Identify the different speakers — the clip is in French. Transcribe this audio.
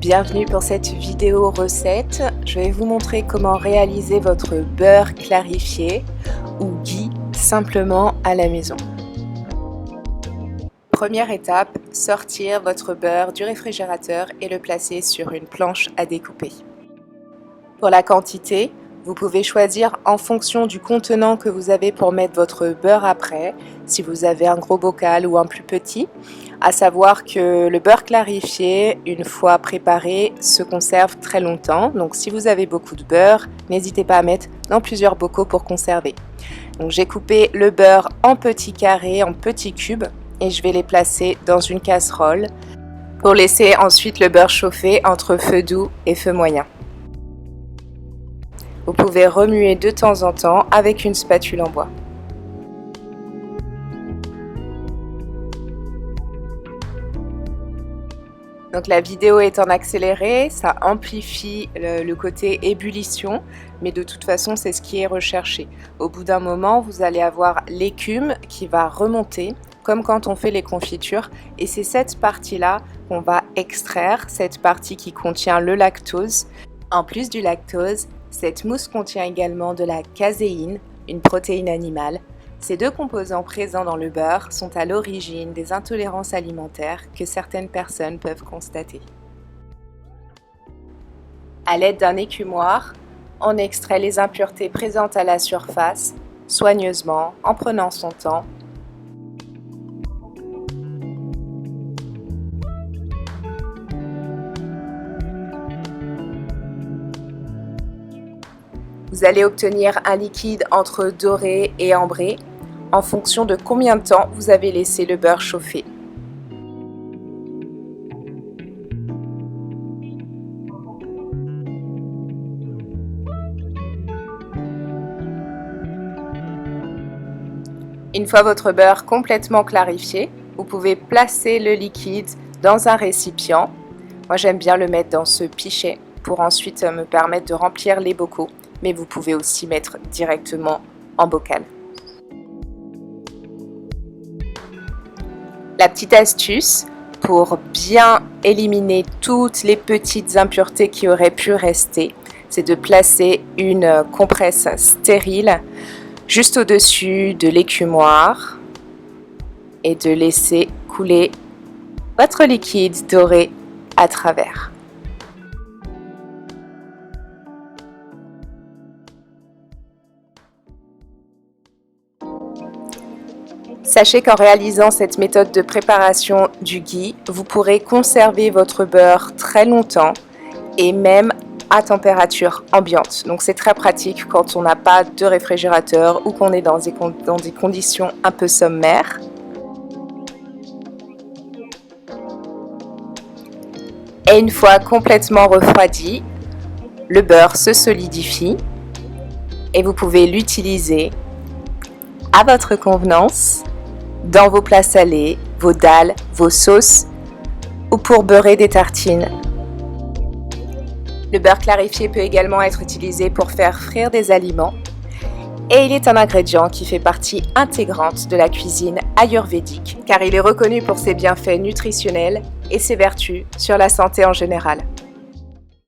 Speaker 1: Bienvenue pour cette vidéo recette. Je vais vous montrer comment réaliser votre beurre clarifié ou ghee simplement à la maison. Première étape, sortir votre beurre du réfrigérateur et le placer sur une planche à découper. Pour la quantité, vous pouvez choisir en fonction du contenant que vous avez pour mettre votre beurre après, si vous avez un gros bocal ou un plus petit. À savoir que le beurre clarifié, une fois préparé, se conserve très longtemps. Donc si vous avez beaucoup de beurre, n'hésitez pas à mettre dans plusieurs bocaux pour conserver. Donc j'ai coupé le beurre en petits carrés, en petits cubes, et je vais les placer dans une casserole pour laisser ensuite le beurre chauffer entre feu doux et feu moyen. Vous pouvez remuer de temps en temps avec une spatule en bois. Donc la vidéo est en accéléré, ça amplifie le côté ébullition, mais de toute façon c'est ce qui est recherché. Au bout d'un moment, vous allez avoir l'écume qui va remonter, comme quand on fait les confitures, et c'est cette partie-là qu'on va extraire, cette partie qui contient le lactose. En plus du lactose, cette mousse contient également de la caséine, une protéine animale. Ces deux composants présents dans le beurre sont à l'origine des intolérances alimentaires que certaines personnes peuvent constater. À l'aide d'un écumoire, on extrait les impuretés présentes à la surface, soigneusement, en prenant son temps. Vous allez obtenir un liquide entre doré et ambré en fonction de combien de temps vous avez laissé le beurre chauffer. Une fois votre beurre complètement clarifié, vous pouvez placer le liquide dans un récipient. Moi j'aime bien le mettre dans ce pichet pour ensuite me permettre de remplir les bocaux. Mais vous pouvez aussi mettre directement en bocal. La petite astuce pour bien éliminer toutes les petites impuretés qui auraient pu rester, c'est de placer une compresse stérile juste au-dessus de l'écumoire et de laisser couler votre liquide doré à travers. Sachez qu'en réalisant cette méthode de préparation du ghee, vous pourrez conserver votre beurre très longtemps et même à température ambiante. Donc c'est très pratique quand on n'a pas de réfrigérateur ou qu'on est dans des conditions un peu sommaires. Et une fois complètement refroidi, le beurre se solidifie et vous pouvez l'utiliser à votre convenance dans vos plats salés, vos dalles, vos sauces ou pour beurrer des tartines. Le beurre clarifié peut également être utilisé pour faire frire des aliments et il est un ingrédient qui fait partie intégrante de la cuisine ayurvédique car il est reconnu pour ses bienfaits nutritionnels et ses vertus sur la santé en général.